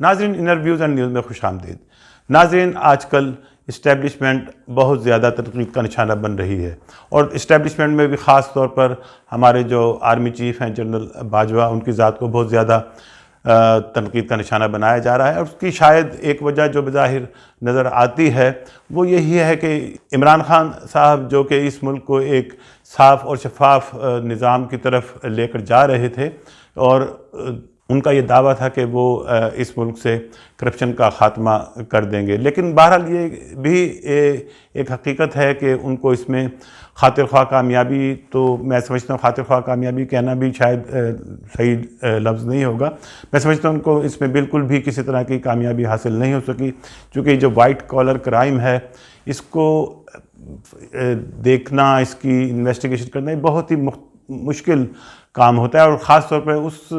ناظرین، inner views and news میں خوش آمدید۔ ناظرین، آج کل اسٹیبلشمنٹ بہت زیادہ تنقید کا نشانہ بن رہی ہے، اور اسٹیبلشمنٹ میں بھی خاص طور پر ہمارے جو آرمی چیف ہیں جنرل باجوہ، ان کی ذات کو بہت زیادہ تنقید کا نشانہ بنایا جا رہا ہے۔ اور اس کی شاید ایک وجہ جو بظاہر نظر آتی ہے وہ یہی ہے کہ عمران خان صاحب، جو کہ اس ملک کو ایک صاف اور شفاف نظام کی طرف لے کر جا رہے تھے، اور ان کا یہ دعویٰ تھا کہ وہ اس ملک سے کرپشن کا خاتمہ کر دیں گے، لیکن بہرحال یہ بھی ایک حقیقت ہے کہ ان کو اس میں خاطر خواہ کامیابی، تو میں سمجھتا ہوں خاطر خواہ کامیابی کہنا بھی شاید صحیح لفظ نہیں ہوگا، میں سمجھتا ہوں ان کو اس میں بالکل بھی کسی طرح کی کامیابی حاصل نہیں ہو سکی، چونکہ جو وائٹ کالر کرائم ہے اس کو دیکھنا، اس کی انویسٹیگیشن کرنا بہت ہی مشکل کام ہوتا ہے، اور خاص طور پہ اس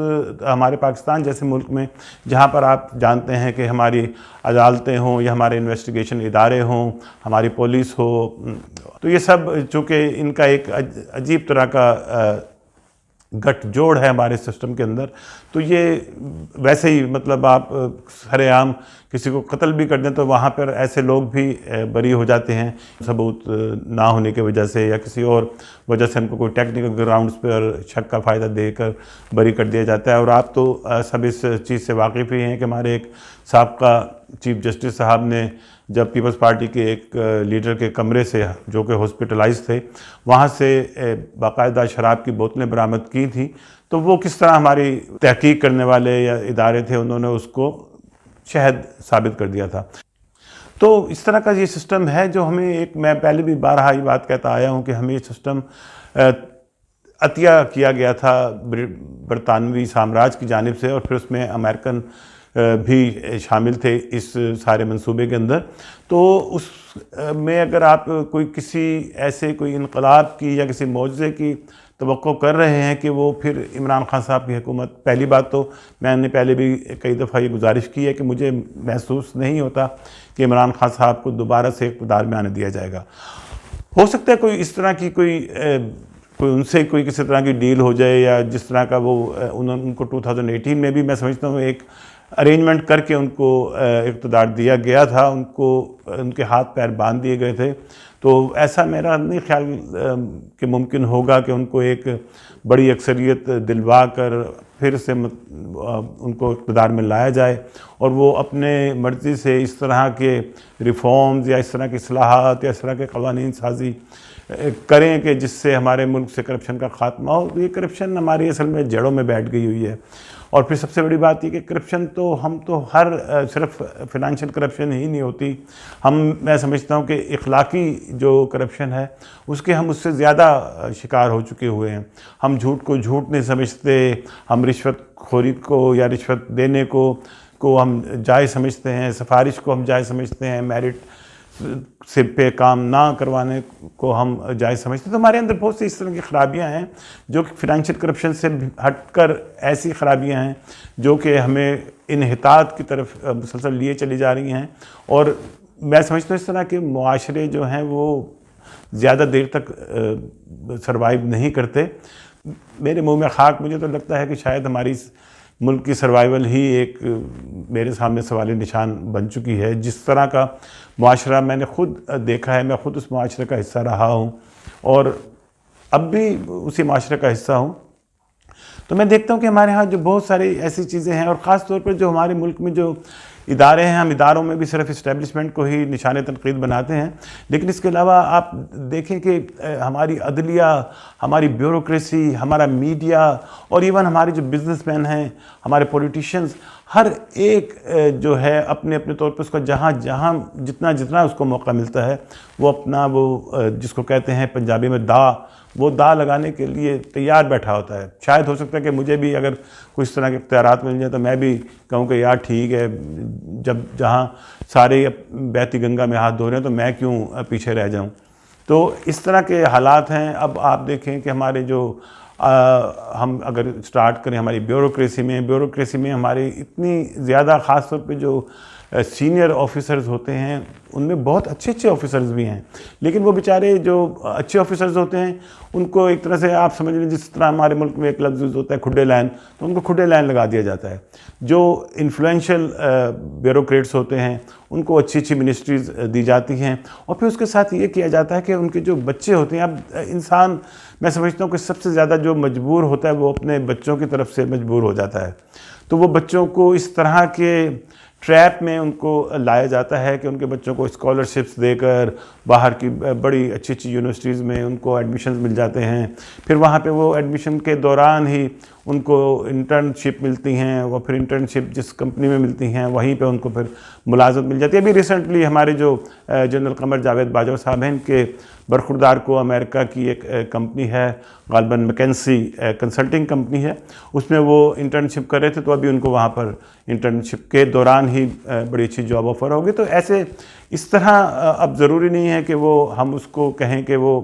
ہمارے پاکستان جیسے ملک میں جہاں پر آپ جانتے ہیں کہ ہماری عدالتیں ہوں یا ہمارے انویسٹیگیشن ادارے ہوں، ہماری پولیس ہو، تو یہ سب چونکہ ان کا ایک عجیب طرح کا گٹھ جوڑ ہے ہمارے سسٹم کے اندر، تو یہ ویسے ہی مطلب آپ سر عام کسی کو قتل بھی کر دیں تو وہاں پر ایسے لوگ بھی بری ہو جاتے ہیں ثبوت نہ ہونے کی وجہ سے، یا کسی اور وجہ سے ان کو کوئی ٹیکنیکل گراؤنڈز پر شک کا فائدہ دے کر بری کر دیا جاتا ہے۔ اور آپ تو سب اس چیز سے واقف ہی ہیں کہ ہمارے ایک سابقہ چیف جسٹس صاحب نے جب پیپلز پارٹی کے ایک لیڈر کے کمرے سے، جو کہ ہاسپٹلائز تھے، وہاں سے باقاعدہ شراب کی بوتلیں برآمد کی تھیں، تو وہ کس طرح ہماری تحقیق کرنے والے یا ادارے تھے انہوں نے اس کو شہد ثابت کر دیا تھا۔ تو اس طرح کا یہ سسٹم ہے جو ہمیں میں پہلے بھی بارہا یہ بات کہتا آیا ہوں کہ ہمیں یہ سسٹم عطیہ کیا گیا تھا برطانوی سامراج کی جانب سے، اور پھر اس میں امریکن بھی شامل تھے اس سارے منصوبے کے اندر۔ تو اس میں اگر آپ کسی ایسے کوئی انقلاب کی یا کسی معجزے کی توقع کر رہے ہیں کہ وہ پھر عمران خان صاحب کی حکومت، پہلی بات تو میں نے پہلے بھی کئی دفعہ یہ گزارش کی ہے کہ مجھے محسوس نہیں ہوتا کہ عمران خان صاحب کو دوبارہ سے اقتدار میں آنے دیا جائے گا۔ ہو سکتا ہے کوئی اس طرح کی کوئی ان سے کوئی کسی طرح کی ڈیل ہو جائے، یا جس طرح کا وہ ان کو 2018 میں بھی میں سمجھتا ہوں ایک ارینجمنٹ کر کے ان کو اقتدار دیا گیا تھا، ان کو ان کے ہاتھ پیر باندھ دیے گئے تھے، تو ایسا میرا نہیں خیال کہ ممکن ہوگا کہ ان کو ایک بڑی اکثریت دلوا کر پھر سے ان کو اقتدار میں لایا جائے، اور وہ اپنے مرضی سے اس طرح کے ریفارمز یا اس طرح کی اصلاحات یا اس طرح کے قوانین سازی کریں کہ جس سے ہمارے ملک سے کرپشن کا خاتمہ ہو۔ یہ کرپشن ہماری اصل میں جڑوں میں بیٹھ گئی ہوئی ہے، اور پھر سب سے بڑی بات یہ کہ کرپشن تو ہم تو صرف فنانشل کرپشن ہی نہیں ہوتی، میں سمجھتا ہوں کہ اخلاقی جو کرپشن ہے اس کے ہم اس سے زیادہ شکار ہو چکے ہوئے ہیں۔ ہم جھوٹ کو جھوٹ نہیں سمجھتے، ہم رشوت خوری کو یا رشوت دینے کو ہم جائز سمجھتے ہیں، سفارش کو ہم جائز سمجھتے ہیں، میرٹ سے پہ کام نہ کروانے کو ہم جائز سمجھتے ہیں۔ تو ہمارے اندر بہت سی اس طرح کی خرابیاں ہیں جو کہ فنانشل کرپشن سے ہٹ کر ایسی خرابیاں ہیں جو کہ ہمیں انحطاط کی طرف مسلسل لیے چلی جا رہی ہیں، اور میں سمجھتا ہوں اس طرح کے معاشرے جو ہیں وہ زیادہ دیر تک سروائیو نہیں کرتے۔ میرے منہ میں خاک، مجھے تو لگتا ہے کہ شاید ہماری ملک کی سروائیول ہی ایک میرے سامنے سوال نشان بن چکی ہے۔ جس طرح کا معاشرہ میں نے خود دیکھا ہے، میں خود اس معاشرے کا حصہ رہا ہوں اور اب بھی اسی معاشرے کا حصہ ہوں، تو میں دیکھتا ہوں کہ ہمارے ہاں جو بہت ساری ایسی چیزیں ہیں، اور خاص طور پر جو ہمارے ملک میں جو ادارے ہیں، ہم اداروں میں بھی صرف اسٹیبلشمنٹ کو ہی نشان تنقید بناتے ہیں، لیکن اس کے علاوہ آپ دیکھیں کہ ہماری عدلیہ، ہماری بیوروکریسی، ہمارا میڈیا، اور ایون ہمارے جو بزنس مین ہیں، ہمارے پولیٹیشینز، ہر ایک جو ہے اپنے اپنے طور پر اس کا جہاں جتنا اس کو موقع ملتا ہے وہ اپنا جس کو کہتے ہیں پنجابی میں وہ دا لگانے کے لیے تیار بیٹھا ہوتا ہے۔ شاید ہو سکتا ہے کہ مجھے بھی اگر کوئی اس طرح کے اختیارات مل جائیں تو میں بھی کہوں کہ یار ٹھیک ہے، جہاں سارے بہتی گنگا میں ہاتھ دھو رہے ہیں تو میں کیوں پیچھے رہ جاؤں۔ تو اس طرح کے حالات ہیں۔ اب آپ دیکھیں کہ ہمارے ہم اگر سٹارٹ کریں ہماری بیوروکریسی میں ہماری اتنی زیادہ، خاص طور پہ جو سینئر آفیسرز ہوتے ہیں ان میں بہت اچھے آفیسرز بھی ہیں، لیکن وہ بیچارے جو اچھے آفیسرز ہوتے ہیں ان کو ایک طرح سے آپ سمجھ لیں جس طرح ہمارے ملک میں ایک لفظ یوز ہوتا ہے کھڈے لائن، تو ان کو کھڈے لائن لگا دیا جاتا ہے۔ جو انفلوئنشل بیوروکریٹس ہوتے ہیں ان کو اچھی منسٹریز دی جاتی ہیں، اور پھر اس کے ساتھ یہ کیا جاتا ہے کہ ان کے جو بچے ہوتے ہیں، اب انسان میں سمجھتا ہوں کہ سب سے زیادہ جو مجبور ہوتا ہے وہ اپنے بچوں کی طرف سے مجبور ہو جاتا ہے، تو وہ بچوں کو اس طرح کے ٹریپ میں ان کو لایا جاتا ہے کہ ان کے بچوں کو اسکالرشپس دے کر باہر کی بڑی اچھی یونیورسٹیز میں ان کو ایڈمیشنز مل جاتے ہیں، پھر وہاں پہ وہ ایڈمیشن کے دوران ہی ان کو انٹرنشپ ملتی ہیں، وہ پھر انٹرنشپ جس کمپنی میں ملتی ہیں وہیں پہ ان کو پھر ملازمت مل جاتی ہے۔ ابھی ریسنٹلی ہمارے جو جنرل قمر جاوید باجوہ صاحب ہیں، ان کے برخوردار کو امریکہ کی ایک کمپنی ہے غالباً میکنسی کنسلٹنگ کمپنی ہے، اس میں وہ انٹرنشپ کر رہے تھے، تو ابھی ان کو وہاں پر انٹرنشپ کے دوران ہی بڑی اچھی جاب آفر ہوگی۔ تو ایسے اس طرح اب ضروری نہیں ہے کہ وہ ہم اس کو کہیں کہ وہ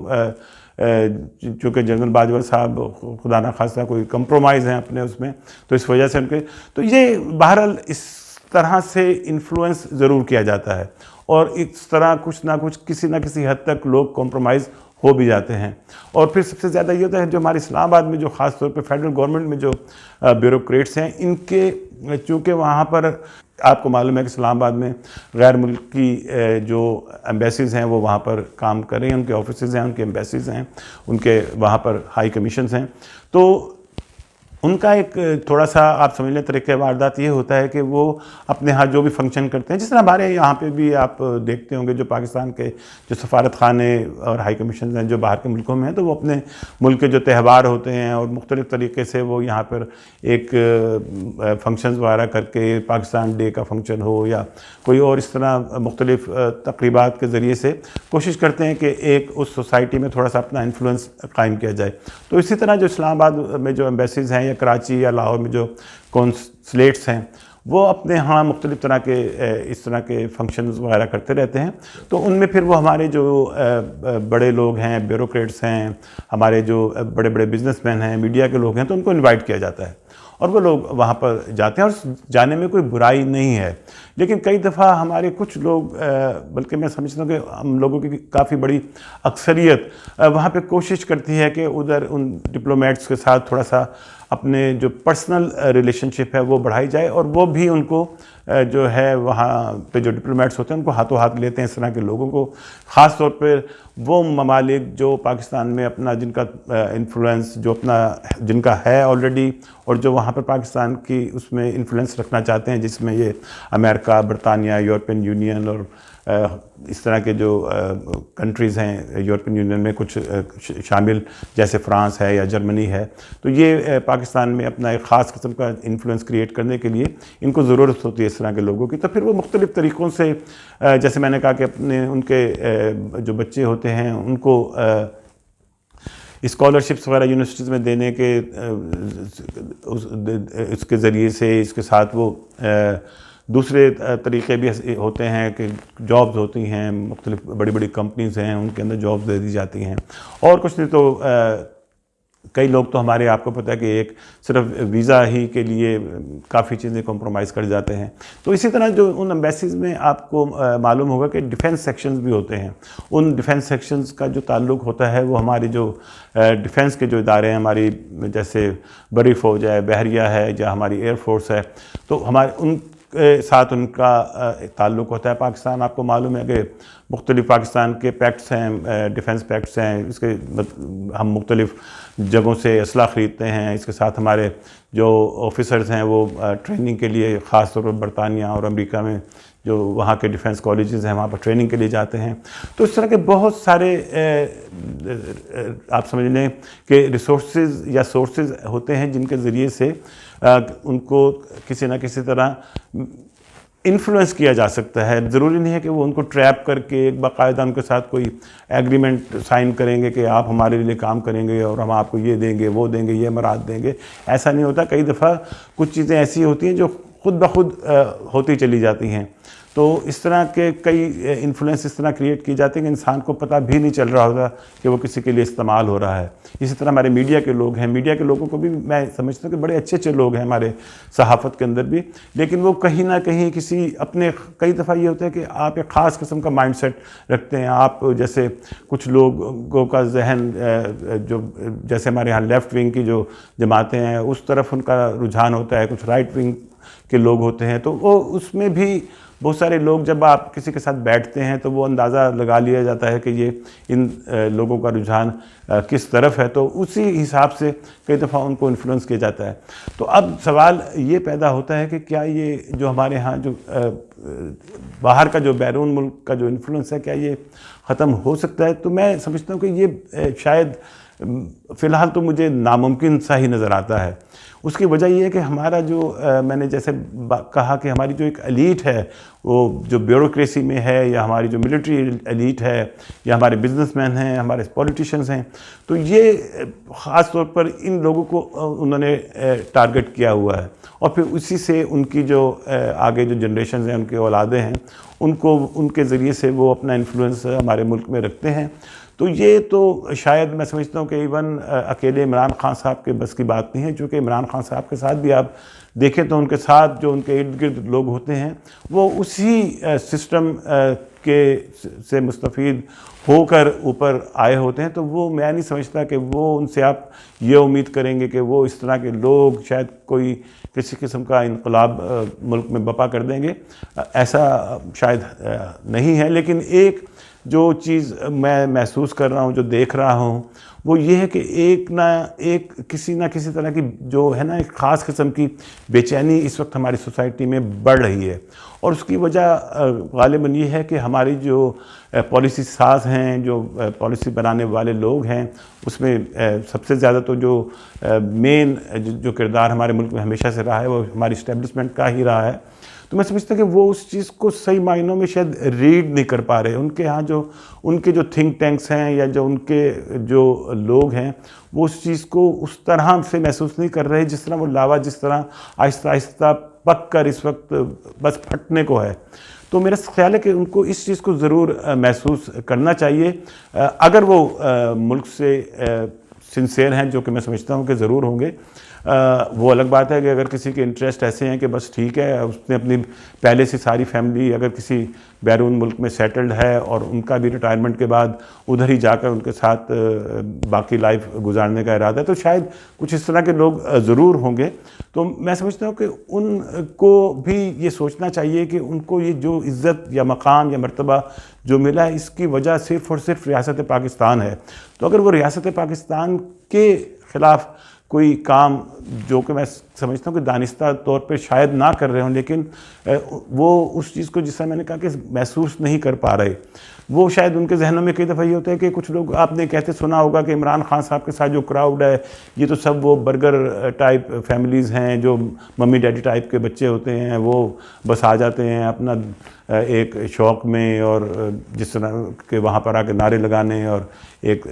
چونکہ جنرل باجوہ صاحب خدا نخواستہ کوئی کمپرومائز ہیں اپنے اس میں، تو اس وجہ سے ان کے تو یہ بہرحال اس طرح سے انفلوئنس ضرور کیا جاتا ہے، اور اس طرح کچھ نہ کچھ کسی نہ کسی حد تک لوگ کمپرومائز ہو بھی جاتے ہیں۔ اور پھر سب سے زیادہ یہ ہوتا ہے جو ہمارے اسلام آباد میں جو خاص طور پہ فیڈرل گورنمنٹ میں جو بیوروکریٹس ہیں، ان کے چونکہ وہاں پر آپ کو معلوم ہے کہ اسلام آباد میں غیر ملکی جو ایمبیسیز ہیں وہ وہاں پر کام کر رہے ہیں، ان کے آفیسز ہیں، ان کے ایمبیسیز ہیں، ان کے وہاں پر ہائی کمیشنز ہیں، تو ان کا ایک تھوڑا سا آپ سمجھ لیں طریقہ واردات یہ ہوتا ہے کہ وہ اپنے ہاں جو بھی فنکشن کرتے ہیں، جس طرح ہمارے یہاں پہ بھی آپ دیکھتے ہوں گے جو پاکستان کے جو سفارت خانے اور ہائی کمیشنز ہیں جو باہر کے ملکوں میں ہیں، تو وہ اپنے ملک کے جو تہوار ہوتے ہیں اور مختلف طریقے سے وہ یہاں پر ایک فنکشنز وغیرہ کر کے پاکستان ڈے کا فنکشن ہو یا کوئی اور اس طرح مختلف تقریبات کے ذریعے سے کوشش کرتے ہیں کہ ایک اس سوسائٹی میں تھوڑا سا اپنا انفلوئنس قائم کیا جائے۔ تو اسی طرح جو اسلام آباد میں جو ایمبیسیز ہیں یا کراچی یا لاہور میں جو کونسلیٹس ہیں، وہ اپنے ہاں مختلف طرح کے اس طرح کے فنکشنز وغیرہ کرتے رہتے ہیں، تو ان میں پھر وہ ہمارے جو بڑے لوگ ہیں، بیوروکریٹس ہیں، ہمارے جو بڑے بڑے بزنس مین ہیں، میڈیا کے لوگ ہیں، تو ان کو انوائٹ کیا جاتا ہے اور وہ لوگ وہاں پر جاتے ہیں، اور جانے میں کوئی برائی نہیں ہے۔ لیکن کئی دفعہ ہمارے کچھ لوگ بلکہ میں سمجھتا ہوں کہ ہم لوگوں کی کافی بڑی اکثریت وہاں پہ کوشش کرتی ہے کہ ادھر ان ڈپلومیٹس کے ساتھ تھوڑا سا اپنے جو پرسنل ریلیشن شپ ہے وہ بڑھائی جائے، اور وہ بھی ان کو جو ہے وہاں پہ جو ڈپلومیٹس ہوتے ہیں ان کو ہاتھوں ہاتھ لیتے ہیں اس طرح کے لوگوں کو، خاص طور پہ وہ ممالک جو پاکستان میں اپنا جن کا انفلوئنس جو اپنا جن کا ہے آلریڈی، اور جو وہاں پر پاکستان کی اس میں انفلوئنس رکھنا چاہتے ہیں، جس میں یہ امریکہ، برطانیہ، یورپین یونین اور اس طرح کے جو کنٹریز ہیں یورپین یونین میں کچھ شامل، جیسے فرانس ہے یا جرمنی ہے، تو یہ پاکستان میں اپنا ایک خاص قسم کا انفلوئنس کریٹ کرنے کے لیے ان کو ضرورت ہوتی ہے اس طرح کے لوگوں کی۔ تو پھر وہ مختلف طریقوں سے جیسے میں نے کہا کہ اپنے ان کے جو بچے ہوتے ہیں ان کو اسکالرشپس وغیرہ یونیورسٹیز میں دینے کے اس کے ذریعے سے، اس کے ساتھ وہ دوسرے طریقے بھی ہوتے ہیں کہ جابز ہوتی ہیں، مختلف بڑی بڑی کمپنیز ہیں ان کے اندر جابز دے دی جاتی ہیں، اور کچھ نہیں تو کئی لوگ تو ہمارے آپ کو پتہ ہے کہ ایک صرف ویزا ہی کے لیے کافی چیزیں کمپرومائز کر جاتے ہیں۔ تو اسی طرح جو ان ایمبیسیز میں آپ کو معلوم ہوگا کہ ڈیفنس سیکشنز بھی ہوتے ہیں، ان ڈیفنس سیکشنز کا جو تعلق ہوتا ہے وہ ہماری جو ڈیفنس کے جو ادارے ہیں، ہماری جیسے بری فوج ہے، بحریہ ہے، یا ہماری ایئر فورس ہے، تو ہمارے ان کے ساتھ ان کا تعلق ہوتا ہے۔ پاکستان آپ کو معلوم ہے کہ مختلف پاکستان کے پیکٹس ہیں، ڈیفنس پیکٹس ہیں، اس کے ہم مختلف جگہوں سے اسلحہ خریدتے ہیں، اس کے ساتھ ہمارے جو آفیسرز ہیں وہ ٹریننگ کے لیے خاص طور پر برطانیہ اور امریکہ میں جو وہاں کے ڈیفنس کالجز ہیں وہاں پر ٹریننگ کے لیے جاتے ہیں۔ تو اس طرح کے بہت سارے آپ سمجھ لیں کہ ریسورسز یا سورسز ہوتے ہیں جن کے ذریعے سے ان کو کسی نہ کسی طرح انفلوئنس کیا جا سکتا ہے۔ ضروری نہیں ہے کہ وہ ان کو ٹریپ کر کے ایک باقاعدہ ان کے ساتھ کوئی ایگریمنٹ سائن کریں گے کہ آپ ہمارے لیے کام کریں گے اور ہم آپ کو یہ دیں گے، وہ دیں گے، یہ امارات دیں گے، ایسا نہیں ہوتا۔ کئی دفعہ کچھ چیزیں ایسی ہوتی ہیں جو خود بخود ہوتی چلی جاتی ہیں۔ تو اس طرح کے کئی انفلوئنس اس طرح کریٹ کی جاتے ہیں کہ انسان کو پتہ بھی نہیں چل رہا ہوتا کہ وہ کسی کے لیے استعمال ہو رہا ہے. اسی طرح ہمارے میڈیا کے لوگ ہیں، میڈیا کے لوگوں کو بھی میں سمجھتا ہوں کہ بڑے اچھے اچھے لوگ ہیں ہمارے صحافت کے اندر بھی، لیکن وہ کہیں نہ کہیں کسی اپنے، کئی دفعہ یہ ہوتا ہے کہ آپ ایک خاص قسم کا مائنڈ سیٹ رکھتے ہیں. آپ جیسے کچھ لوگوں کا ذہن جو جیسے ہمارے یہاں لیفٹ ونگ کی جو جماعتیں ہیں اس طرف ان کا رجحان ہوتا ہے، کچھ رائٹ ونگ کے لوگ ہوتے ہیں، تو وہ اس میں بھی بہت سارے لوگ جب آپ کسی کے ساتھ بیٹھتے ہیں تو وہ اندازہ لگا لیا جاتا ہے کہ یہ ان لوگوں کا رجحان کس طرف ہے، تو اسی حساب سے کئی دفعہ ان کو انفلوئنس کیا جاتا ہے. تو اب سوال یہ پیدا ہوتا ہے کہ کیا یہ جو ہمارے ہاں جو باہر کا جو بیرون ملک کا جو انفلوئنس ہے کیا یہ ختم ہو سکتا ہے؟ تو میں سمجھتا ہوں کہ یہ شاید فی الحال تو مجھے ناممکن سا ہی نظر آتا ہے. اس کی وجہ یہ ہے کہ ہمارا جو میں نے جیسے کہا کہ ہماری جو ایک ایلیٹ ہے وہ جو بیوروکریسی میں ہے، یا ہماری جو ملٹری ایلیٹ ہے، یا ہمارے بزنس مین ہیں، ہمارے پولیٹیشنز ہیں، تو یہ خاص طور پر ان لوگوں کو انہوں نے ٹارگٹ کیا ہوا ہے، اور پھر اسی سے ان کی جو آگے جو جنریشنز ہیں، ان کے اولادیں ہیں، ان کو ان کے ذریعے سے وہ اپنا انفلوئنس ہمارے ملک میں رکھتے ہیں. تو یہ تو شاید میں سمجھتا ہوں کہ ایون اکیلے عمران خان صاحب کے بس کی بات نہیں ہے، چونکہ عمران خان صاحب کے ساتھ بھی آپ دیکھیں تو ان کے ساتھ جو ان کے ارد گرد لوگ ہوتے ہیں وہ اسی سسٹم کے سے مستفید ہو کر اوپر آئے ہوتے ہیں. تو وہ میں نہیں سمجھتا کہ وہ ان سے آپ یہ امید کریں گے کہ وہ اس طرح کے لوگ شاید کوئی کسی قسم کا انقلاب ملک میں برپا کر دیں گے، ایسا شاید نہیں ہے. لیکن ایک جو چیز میں محسوس کر رہا ہوں، جو دیکھ رہا ہوں، وہ یہ ہے کہ ایک کسی نہ کسی طرح کی جو ہے نا ایک خاص قسم کی بے چینی اس وقت ہماری سوسائٹی میں بڑھ رہی ہے، اور اس کی وجہ غالباً یہ ہے کہ ہماری جو پالیسی ساز ہیں، جو پالیسی بنانے والے لوگ ہیں، اس میں سب سے زیادہ تو جو مین جو کردار ہمارے ملک میں ہمیشہ سے رہا ہے وہ ہماری اسٹیبلشمنٹ کا ہی رہا ہے. تو میں سمجھتا کہ وہ اس چیز کو صحیح معنوں میں شاید ریڈ نہیں کر پا رہے. ان کے ہاں جو ان کے جو تھنک ٹینکس ہیں یا جو ان کے جو لوگ ہیں وہ اس چیز کو اس طرح سے محسوس نہیں کر رہے جس طرح وہ لاوا جس طرح آہستہ آہستہ پک کر اس وقت بس پھٹنے کو ہے. تو میرا خیال ہے کہ ان کو اس چیز کو ضرور محسوس کرنا چاہیے اگر وہ ملک سے سنسیئر ہیں، جو کہ میں سمجھتا ہوں کہ ضرور ہوں گے. وہ الگ بات ہے کہ اگر کسی کے انٹرسٹ ایسے ہیں کہ بس ٹھیک ہے اس نے اپنی پہلے سے ساری فیملی اگر کسی بیرون ملک میں سیٹلڈ ہے اور ان کا بھی ریٹائرمنٹ کے بعد ادھر ہی جا کر ان کے ساتھ باقی لائف گزارنے کا ارادہ ہے، تو شاید کچھ اس طرح کے لوگ ضرور ہوں گے. تو میں سمجھتا ہوں کہ ان کو بھی یہ سوچنا چاہیے کہ ان کو یہ جو عزت یا مقام یا مرتبہ جو ملا ہے اس کی وجہ صرف اور صرف ریاست پاکستان ہے. تو اگر وہ ریاست پاکستان کے خلاف کوئی کام جو کہ میں سمجھتا ہوں کہ دانستہ طور پہ شاید نہ کر رہے ہوں، لیکن وہ اس چیز کو جس طرح میں نے کہا کہ محسوس نہیں کر پا رہے، وہ شاید ان کے ذہنوں میں کئی دفعہ یہ ہوتا ہے کہ کچھ لوگ آپ نے کہتے سنا ہوگا کہ عمران خان صاحب کے ساتھ جو کراؤڈ ہے یہ تو سب وہ برگر ٹائپ فیملیز ہیں، جو ممی ڈیڈی ٹائپ کے بچے ہوتے ہیں، وہ بس آ جاتے ہیں اپنا ایک شوق میں، اور جس طرح کہ وہاں پر آ کے نعرے لگانے اور ایک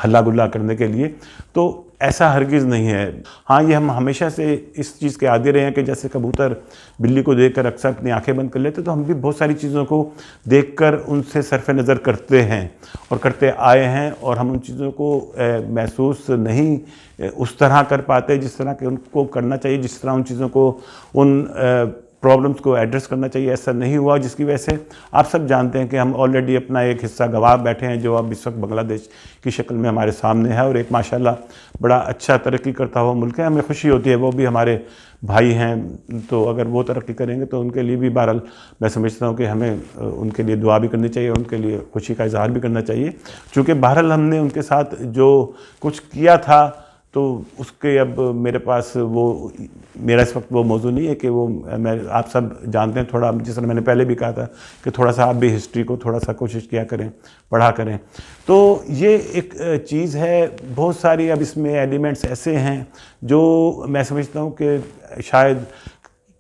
ہلا گلا کرنے کے لیے. تو ایسا ہرگز نہیں ہے. ہاں یہ ہم ہمیشہ سے اس چیز کے عادی رہے ہیں کہ جیسے کبوتر بلی کو دیکھ کر اکثر اپنی آنکھیں بند کر لیتے، تو ہم بھی بہت ساری چیزوں کو دیکھ کر ان سے صرف نظر کرتے ہیں اور کرتے آئے ہیں، اور ہم ان چیزوں کو محسوس نہیں اس طرح کر پاتے جس طرح کہ ان کو کرنا چاہیے، جس طرح ان چیزوں کو ان پرابلمس کو ایڈریس کرنا چاہیے. ایسا نہیں ہوا، جس کی وجہ سے آپ سب جانتے ہیں کہ ہم آلریڈی اپنا ایک حصہ گنوا بیٹھے ہیں جو اب اس وقت بنگلہ دیش کی شکل میں ہمارے سامنے ہے، اور ایک ماشاءاللہ بڑا اچھا ترقی کرتا ہوا ملک ہے. ہمیں خوشی ہوتی ہے، وہ بھی ہمارے بھائی ہیں، تو اگر وہ ترقی کریں گے تو ان کے لیے بھی بہرحال میں سمجھتا ہوں کہ ہمیں ان کے لیے دعا بھی کرنی چاہیے اور ان کے لیے خوشی کا اظہار بھی کرنا چاہیے، چونکہ بہرحال ہم نے ان کے ساتھ جو کچھ کیا تھا تو اس کے اب میرے پاس وہ میرا اس وقت وہ موضوع نہیں ہے کہ وہ میں آپ سب جانتے ہیں. تھوڑا جس طرح میں نے پہلے بھی کہا تھا کہ تھوڑا سا آپ بھی ہسٹری کو تھوڑا سا کوشش کیا کریں، پڑھا کریں. تو یہ ایک چیز ہے. بہت ساری اب اس میں ایلیمنٹس ایسے ہیں جو میں سمجھتا ہوں کہ شاید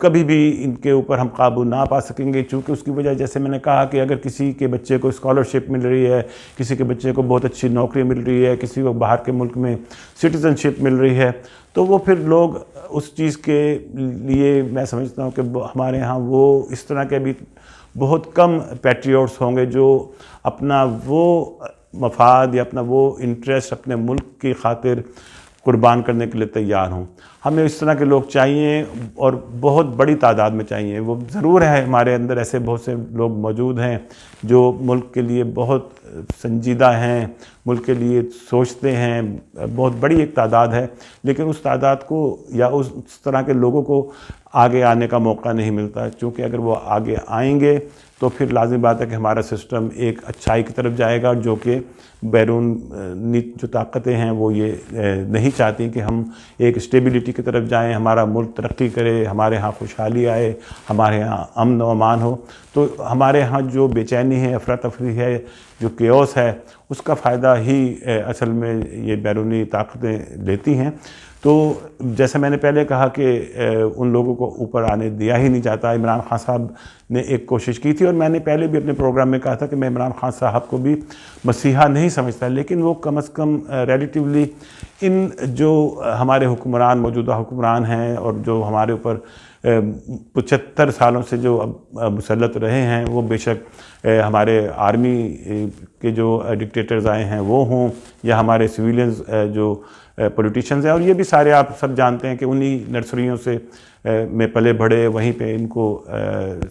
کبھی بھی ان کے اوپر ہم قابو نہ پا سکیں گے، چونکہ اس کی وجہ جیسے میں نے کہا کہ اگر کسی کے بچے کو اسکالرشپ مل رہی ہے، کسی کے بچے کو بہت اچھی نوکری مل رہی ہے، کسی کو باہر کے ملک میں سٹیزن شپ مل رہی ہے، تو وہ پھر لوگ اس چیز کے لیے میں سمجھتا ہوں کہ ہمارے ہاں وہ اس طرح کے بھی بہت کم پیٹریوٹس ہوں گے جو اپنا وہ مفاد یا اپنا وہ انٹرسٹ اپنے ملک کی خاطر قربان کرنے کے لیے تیار ہوں۔ ہمیں اس طرح کے لوگ چاہیے اور بہت بڑی تعداد میں چاہیے۔ وہ ضرور ہے ہمارے اندر ایسے بہت سے لوگ موجود ہیں جو ملک کے لیے بہت سنجیدہ ہیں، ملک کے لیے سوچتے ہیں، بہت بڑی ایک تعداد ہے، لیکن اس تعداد کو یا اس طرح کے لوگوں کو آگے آنے کا موقع نہیں ملتا، چونکہ اگر وہ آگے آئیں گے تو پھر لازم بات ہے کہ ہمارا سسٹم ایک اچھائی کی طرف جائے گا، جو کہ بیرونی جو طاقتیں ہیں وہ یہ نہیں چاہتی کہ ہم ایک اسٹیبلٹی کی طرف جائیں، ہمارا ملک ترقی کرے، ہمارے ہاں خوشحالی آئے، ہمارے ہاں امن و امان ہو۔ تو ہمارے ہاں جو بے چینی ہے، افراتفری ہے، جو کیوس ہے، اس کا فائدہ ہی اصل میں یہ بیرونی طاقتیں لیتی ہیں۔ تو جیسے میں نے پہلے کہا کہ ان لوگوں کو اوپر آنے دیا ہی نہیں جاتا۔ عمران خان صاحب نے ایک کوشش کی تھی، اور میں نے پہلے بھی اپنے پروگرام میں کہا تھا کہ میں عمران خان صاحب کو بھی مسیحا نہیں سمجھتا، لیکن وہ کم از کم ریلیٹیولی ان جو ہمارے حکمران، موجودہ حکمران ہیں اور جو ہمارے اوپر 75 سالوں سے جو اب مسلط رہے ہیں، وہ بے شک ہمارے آرمی کے جو ڈکٹیٹرز آئے ہیں وہ ہوں، یا ہمارے سویلینز جو پولیٹیشنز ہیں، اور یہ بھی سارے آپ سب جانتے ہیں کہ انہی نرسریوں سے میں پلے بڑھے، وہیں پہ ان کو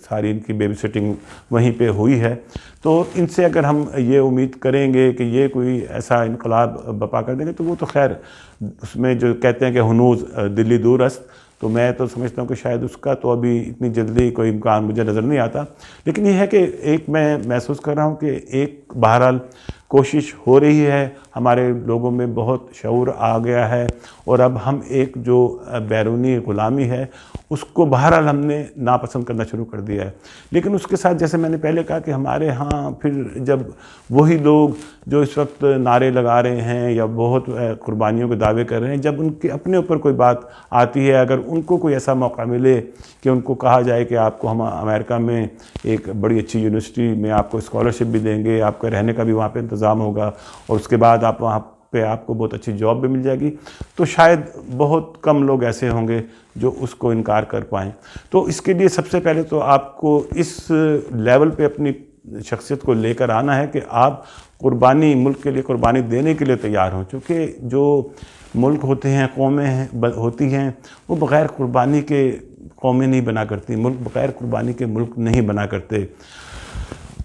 ساری ان کی بیبی سٹنگ وہیں پہ ہوئی ہے۔ تو ان سے اگر ہم یہ امید کریں گے کہ یہ کوئی ایسا انقلاب برپا کر دیں گے، تو وہ تو خیر اس میں جو کہتے ہیں کہ ہنوز دلی دور است، تو میں تو سمجھتا ہوں کہ شاید اس کا تو ابھی اتنی جلدی کوئی امکان مجھے نظر نہیں آتا، لیکن یہ ہے کہ ایک میں محسوس کر رہا ہوں کہ ایک بہرحال کوشش ہو رہی ہے، ہمارے لوگوں میں بہت شعور آ گیا ہے، اور اب ہم ایک جو بیرونی غلامی ہے اس کو بہرحال ہم نے ناپسند کرنا شروع کر دیا ہے۔ لیکن اس کے ساتھ جیسے میں نے پہلے کہا کہ ہمارے ہاں پھر جب وہی لوگ جو اس وقت نعرے لگا رہے ہیں یا بہت قربانیوں کے دعوے کر رہے ہیں، جب ان کے اپنے اوپر کوئی بات آتی ہے، اگر ان کو کوئی ایسا موقع ملے کہ ان کو کہا جائے کہ آپ کو ہم امریکہ میں ایک بڑی اچھی یونیورسٹی میں آپ کو اسکالرشپ بھی دیں گے، آپ کا رہنے کا بھی وہاں پہ انتظام ہوگا، اور اس کے بعد آپ وہاں پہ آپ کو بہت اچھی جاب بھی مل جائے گی، تو شاید بہت کم لوگ ایسے ہوں گے جو اس کو انکار کر پائیں۔ تو اس کے لیے سب سے پہلے تو آپ کو اس لیول پہ اپنی شخصیت کو لے کر آنا ہے کہ آپ قربانی، ملک کے لیے قربانی دینے کے لیے تیار ہوں، چونکہ جو ملک ہوتے ہیں، قومیں ہوتی ہیں، وہ بغیر قربانی کے قومیں نہیں بنا کرتی، ملک بغیر قربانی کے ملک نہیں بنا کرتے۔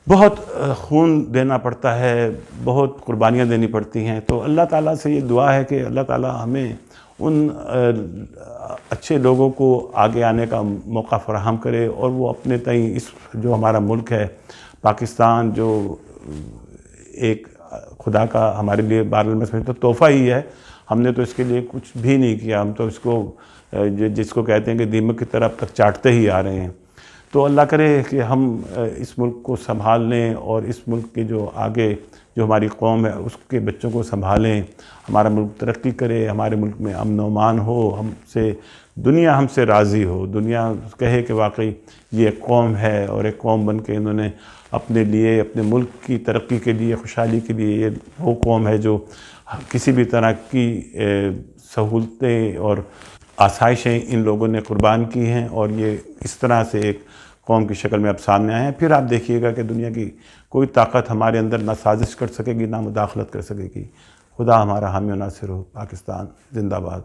بہت خون دینا پڑتا ہے، بہت قربانیاں دینی پڑتی ہیں۔ تو اللہ تعالیٰ سے یہ دعا ہے کہ اللہ تعالیٰ ہمیں ان اچھے لوگوں کو آگے آنے کا موقع فراہم کرے، اور وہ اپنے تئیں اس جو ہمارا ملک ہے پاکستان، جو ایک خدا کا ہمارے لیے بہرحال میں سمجھتا ہوں تحفہ ہی ہے، ہم نے تو اس کے لیے کچھ بھی نہیں کیا، ہم تو اس کو جس کو کہتے ہیں کہ دیمک کی طرف تک چاٹتے ہی آ رہے ہیں۔ تو اللہ کرے کہ ہم اس ملک کو سنبھال لیں، اور اس ملک کے جو آگے جو ہماری قوم ہے اس کے بچوں کو سنبھالیں، ہمارا ملک ترقی کرے، ہمارے ملک میں امن و امان ہو، دنیا ہم سے راضی ہو، دنیا کہے کہ واقعی یہ ایک قوم ہے، اور ایک قوم بن کے انہوں نے اپنے لیے، اپنے ملک کی ترقی کے لیے، خوشحالی کے لیے، یہ وہ قوم ہے جو کسی بھی طرح کی سہولتیں اور آسائشیں ان لوگوں نے قربان کی ہیں، اور یہ اس طرح سے ایک قوم کی شکل میں اب سامنے آئے ہیں۔ پھر آپ دیکھیے گا کہ دنیا کی کوئی طاقت ہمارے اندر نہ سازش کر سکے گی، نہ مداخلت کر سکے گی۔ خدا ہمارا حامی و ناصر ہو۔ پاکستان زندہ باد۔